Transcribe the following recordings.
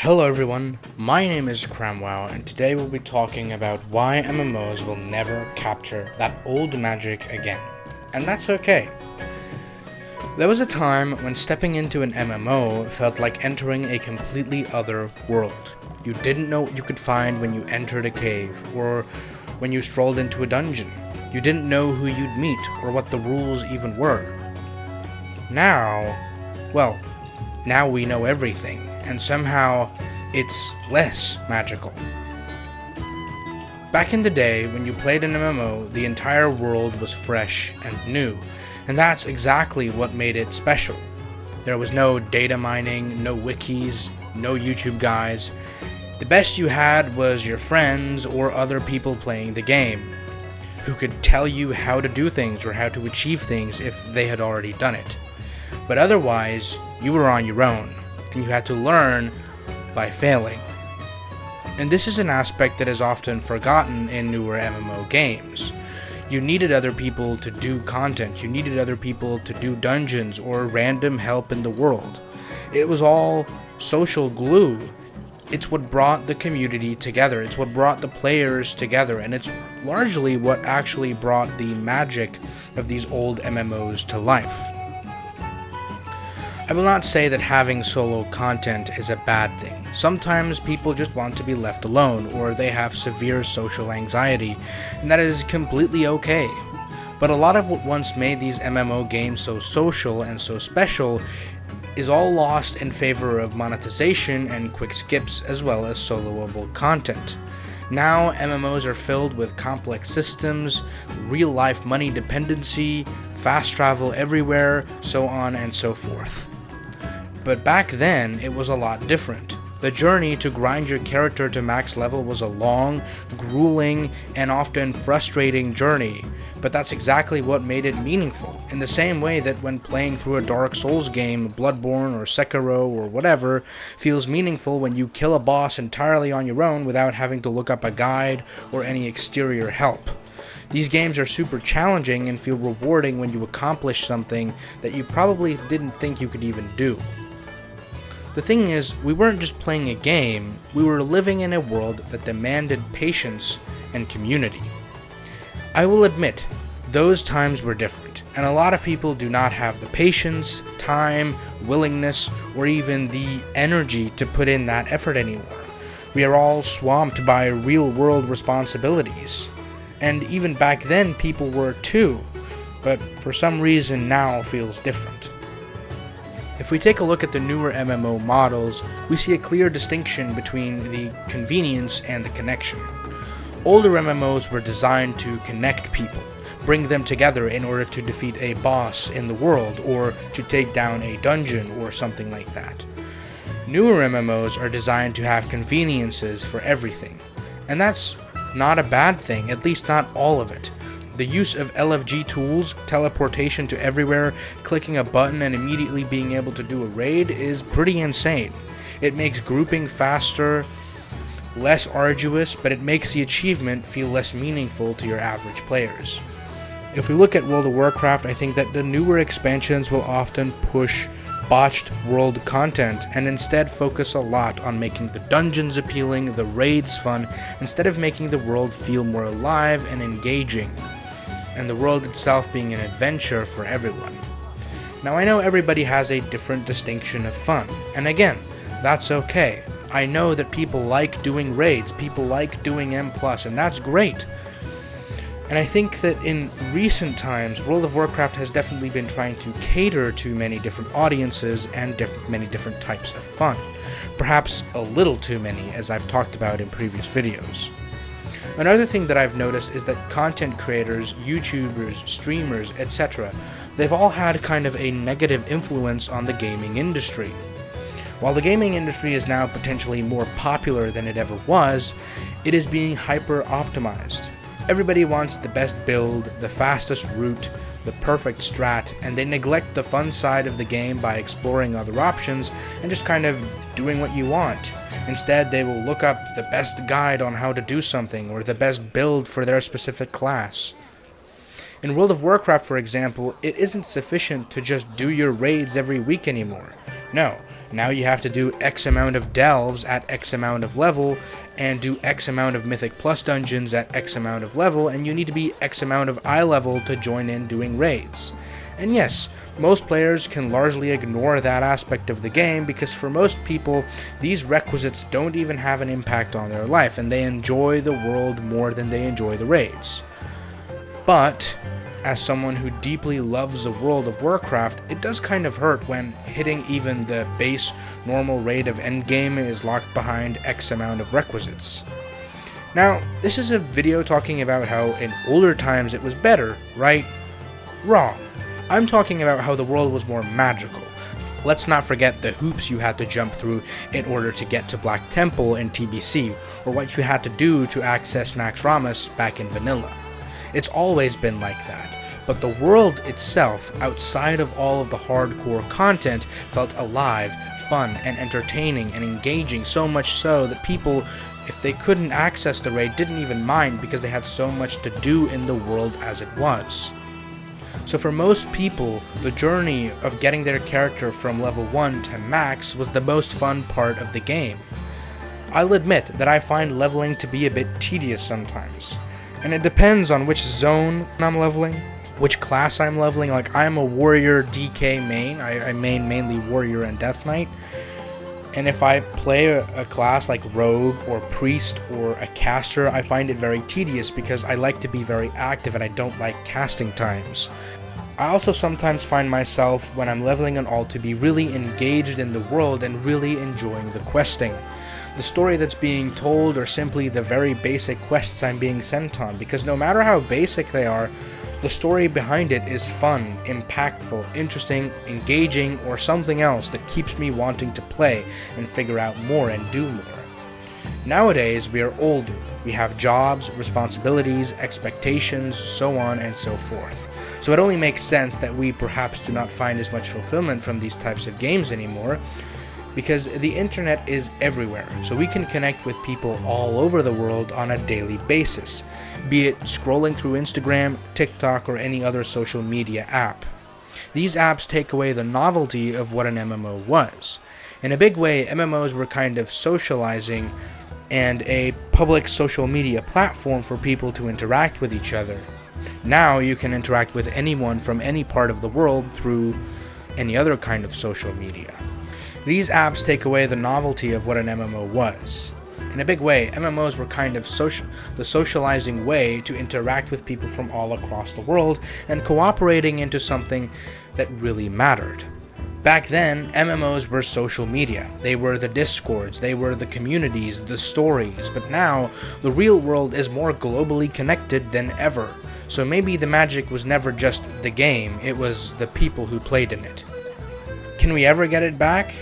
Hello everyone, my name is Cramwow, and today we'll be talking about why MMOs will never capture that old magic again. And that's okay. There was a time when stepping into an MMO felt like entering a completely other world. You didn't know what you could find when you entered a cave, or when you strolled into a dungeon. You didn't know who you'd meet, or what the rules even were. Now we know everything, and somehow it's less magical. Back in the day, when you played an MMO, the entire world was fresh and new, and that's exactly what made it special. There was no data mining, no wikis, no YouTube guides. The best you had was your friends or other people playing the game, who could tell you how to do things or how to achieve things if they had already done it. But otherwise, you were on your own, and you had to learn by failing. And this is an aspect that is often forgotten in newer MMO games. You needed other people to do content, you needed other people to do dungeons or random help in the world. It was all social glue. It's what brought the community together, it's what brought the players together, and it's largely what actually brought the magic of these old MMOs to life. I will not say that having solo content is a bad thing. Sometimes people just want to be left alone, or they have severe social anxiety, and that is completely okay. But a lot of what once made these MMO games so social and so special is all lost in favor of monetization and quick skips, as well as soloable content. Now MMOs are filled with complex systems, real-life money dependency, fast travel everywhere, so on and so forth. But back then, it was a lot different. The journey to grind your character to max level was a long, grueling, and often frustrating journey, but that's exactly what made it meaningful, in the same way that when playing through a Dark Souls game, Bloodborne or Sekiro or whatever, feels meaningful when you kill a boss entirely on your own without having to look up a guide or any exterior help. These games are super challenging and feel rewarding when you accomplish something that you probably didn't think you could even do. The thing is, we weren't just playing a game, we were living in a world that demanded patience and community. I will admit, those times were different, and a lot of people do not have the patience, time, willingness, or even the energy to put in that effort anymore. We are all swamped by real-world responsibilities. And even back then, people were too, but for some reason now feels different. If we take a look at the newer MMO models, we see a clear distinction between the convenience and the connection. Older MMOs were designed to connect people, bring them together in order to defeat a boss in the world, or to take down a dungeon, or something like that. Newer MMOs are designed to have conveniences for everything, and that's not a bad thing, at least not all of it. The use of LFG tools, teleportation to everywhere, clicking a button and immediately being able to do a raid is pretty insane. It makes grouping faster, less arduous, but it makes the achievement feel less meaningful to your average players. If we look at World of Warcraft, I think that the newer expansions will often push botched world content and instead focus a lot on making the dungeons appealing, the raids fun, instead of making the world feel more alive and engaging, and the world itself being an adventure for everyone. Now I know everybody has a different distinction of fun, and again, that's okay. I know that people like doing raids, people like doing M+, and that's great. And I think that in recent times, World of Warcraft has definitely been trying to cater to many different audiences and many different types of fun. Perhaps a little too many, as I've talked about in previous videos. Another thing that I've noticed is that content creators, YouTubers, streamers, etc., they've all had kind of a negative influence on the gaming industry. While the gaming industry is now potentially more popular than it ever was, it is being hyper-optimized. Everybody wants the best build, the fastest route, the perfect strat, and they neglect the fun side of the game by exploring other options and just kind of doing what you want. Instead, they will look up the best guide on how to do something or the best build for their specific class. In World of Warcraft, for example, it isn't sufficient to just do your raids every week anymore. No, now you have to do X amount of delves at X amount of level, and do X amount of Mythic Plus dungeons at X amount of level, and you need to be X amount of eye level to join in doing raids. And yes, most players can largely ignore that aspect of the game because for most people, these requisites don't even have an impact on their life, and they enjoy the world more than they enjoy the raids. But as someone who deeply loves the World of Warcraft, it does kind of hurt when hitting even the base normal raid of endgame is locked behind X amount of requisites. Now, this is a video talking about how in older times it was better, right? Wrong. I'm talking about how the world was more magical. Let's not forget the hoops you had to jump through in order to get to Black Temple in TBC, or what you had to do to access Naxxramas back in vanilla. It's always been like that. But the world itself, outside of all of the hardcore content, felt alive, fun, and entertaining and engaging, so much so that people, if they couldn't access the raid, didn't even mind because they had so much to do in the world as it was. So for most people, the journey of getting their character from level 1 to max was the most fun part of the game. I'll admit that I find leveling to be a bit tedious sometimes, and it depends on which zone I'm leveling, which class I'm leveling. Like, I'm a warrior DK main. I main mainly warrior and death knight. And if I play a class like rogue or priest or a caster, I find it very tedious because I like to be very active and I don't like casting times. I also sometimes find myself, when I'm leveling an alt, to be really engaged in the world and really enjoying the questing, the story that's being told, or simply the very basic quests I'm being sent on, because no matter how basic they are, the story behind it is fun, impactful, interesting, engaging, or something else that keeps me wanting to play and figure out more and do more. Nowadays, we are older. We have jobs, responsibilities, expectations, so on and so forth. So it only makes sense that we perhaps do not find as much fulfillment from these types of games anymore, because the internet is everywhere, so we can connect with people all over the world on a daily basis, be it scrolling through Instagram, TikTok, or any other social media app. These apps take away the novelty of what an MMO was. In a big way, MMOs were kind of socializing and a public social media platform for people to interact with each other. Now you can interact with anyone from any part of the world through any other kind of social media. These apps take away the novelty of what an MMO was. In a big way, MMOs were kind of the socializing way to interact with people from all across the world and cooperating into something that really mattered. Back then, MMOs were social media. They were the discords, they were the communities, the stories, but now the real world is more globally connected than ever. So maybe the magic was never just the game, it was the people who played in it. Can we ever get it back?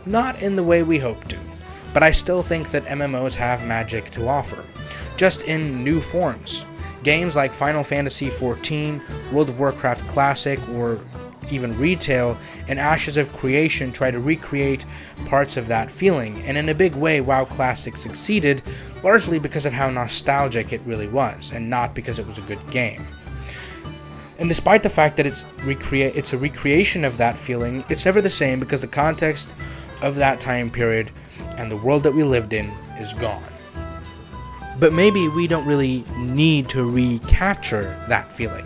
Not in the way we hope to, but I still think that MMOs have magic to offer, just in new forms. Games like Final Fantasy XIV, World of Warcraft Classic, or even Retail, and Ashes of Creation try to recreate parts of that feeling, and in a big way WoW Classic succeeded, largely because of how nostalgic it really was, and not because it was a good game. And despite the fact that it's a recreation of that feeling, it's never the same because the context of that time period and the world that we lived in is gone. But maybe we don't really need to recapture that feeling.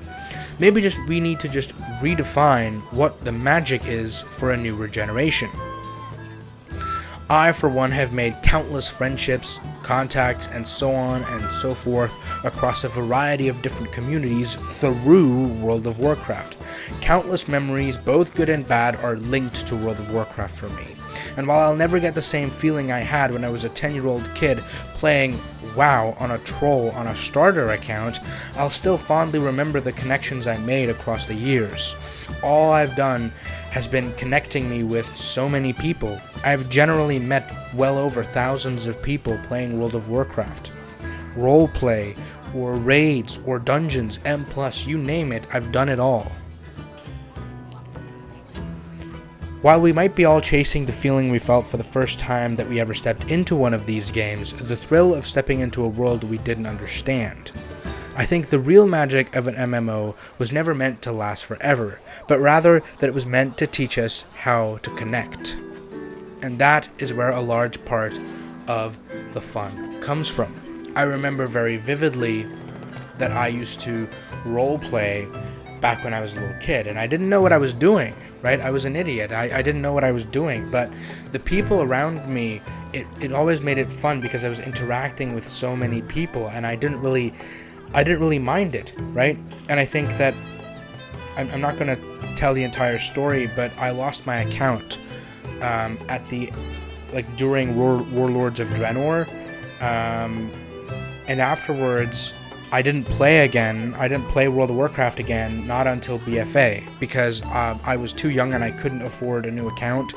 Maybe we need to just redefine what the magic is for a newer generation. I, for one, have made countless friendships, contacts, and so on and so forth across a variety of different communities through World of Warcraft. Countless memories, both good and bad, are linked to World of Warcraft for me. And while I'll never get the same feeling I had when I was a 10-year-old kid playing WoW on a troll on a starter account, I'll still fondly remember the connections I made across the years. All I've done has been connecting me with so many people. I've generally met well over thousands of people playing World of Warcraft. Roleplay, or raids, or dungeons, M+, you name it, I've done it all. While we might be all chasing the feeling we felt for the first time that we ever stepped into one of these games, the thrill of stepping into a world we didn't understand, I think the real magic of an MMO was never meant to last forever, but rather that it was meant to teach us how to connect. And that is where a large part of the fun comes from. I remember very vividly that I used to roleplay back when I was a little kid, and I didn't know what I was doing, right? I was an idiot. I didn't know what I was doing, but the people around me, it always made it fun because I was interacting with so many people, and I didn't really mind it, right? And I think that I'm not going to tell the entire story, but I lost my account during Warlords of Draenor, and afterwards I didn't play again. I didn't play World of Warcraft again, not until BFA, because I was too young and I couldn't afford a new account.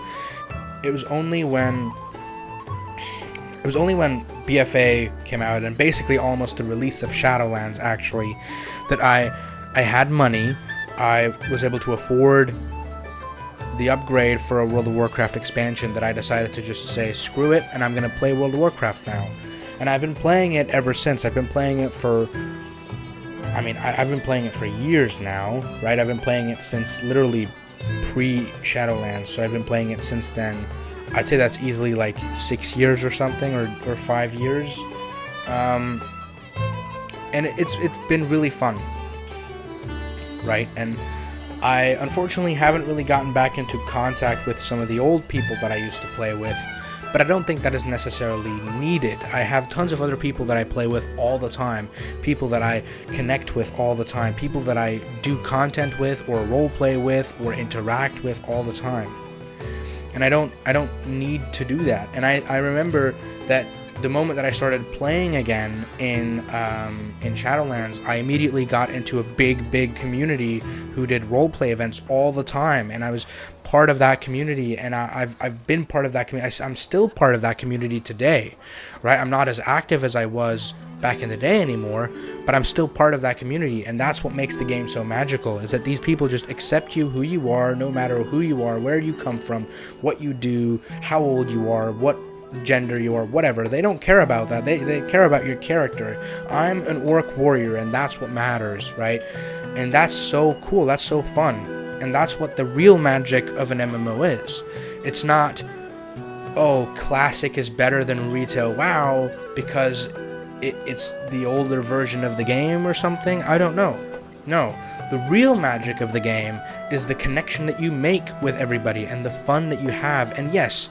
It was only when BFA came out, and basically almost the release of Shadowlands, actually, that I had money. I was able to afford the upgrade for a World of Warcraft expansion, that I decided to just say, screw it, and I'm going to play World of Warcraft now. And I've been playing it ever since. I've been playing it for... I've been playing it for years now, right? I've been playing it since literally pre-Shadowlands, so I've been playing it since then. I'd say that's easily like 6 years or something, or 5 years. And it's been really fun, right? And I unfortunately haven't really gotten back into contact with some of the old people that I used to play with, but I don't think that is necessarily needed. I have tons of other people that I play with all the time, people that I connect with all the time, people that I do content with or roleplay with or interact with all the time. And I don't need to do that. And I remember that the moment that I started playing again in Shadowlands, I immediately got into a big community who did roleplay events all the time, and I was part of that community, and I've been part of that community. I'm still part of that community today, right? I'm not as active as I was back in the day anymore, but I'm still part of that community, and that's what makes the game so magical, is that these people just accept you who you are, no matter who you are, where you come from, what you do, how old you are, what gender you are, whatever. They don't care about that. They care about your character. I'm an orc warrior, and that's what matters, right? And that's so cool. That's so fun. And that's what the real magic of an MMO is. It's not, oh, classic is better than retail, wow, because it's the older version of the game or something. I don't know. No, the real magic of the game is the connection that you make with everybody and the fun that you have. And yes,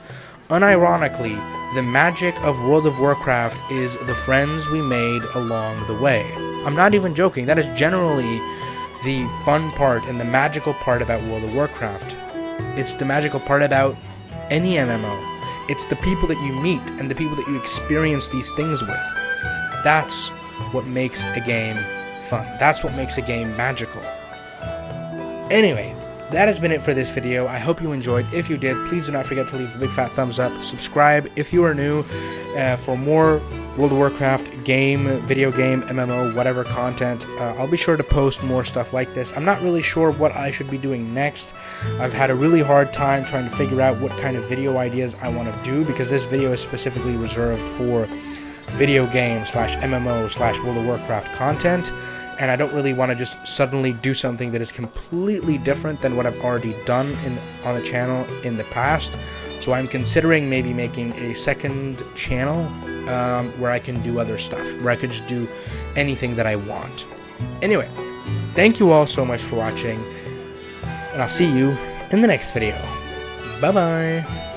unironically, the magic of World of Warcraft is the friends we made along the way. I'm not even joking. That is generally the fun part and the magical part about World of Warcraft. It's the magical part about any MMO. It's the people that you meet and the people that you experience these things with. That's what makes a game fun. That's what makes a game magical. Anyway, that has been it for this video. I hope you enjoyed. If you did, please do not forget to leave a big fat thumbs up. Subscribe if you are new for more World of Warcraft game, video game, MMO, whatever content. I'll be sure to post more stuff like this. I'm not really sure what I should be doing next. I've had a really hard time trying to figure out what kind of video ideas I want to do, because this video is specifically reserved for video game / MMO / World of Warcraft content. And I don't really want to just suddenly do something that is completely different than what I've already done on the channel in the past. So I'm considering maybe making a second channel where I can do other stuff, where I could just do anything that I want. Anyway, thank you all so much for watching, and I'll see you in the next video. Bye-bye.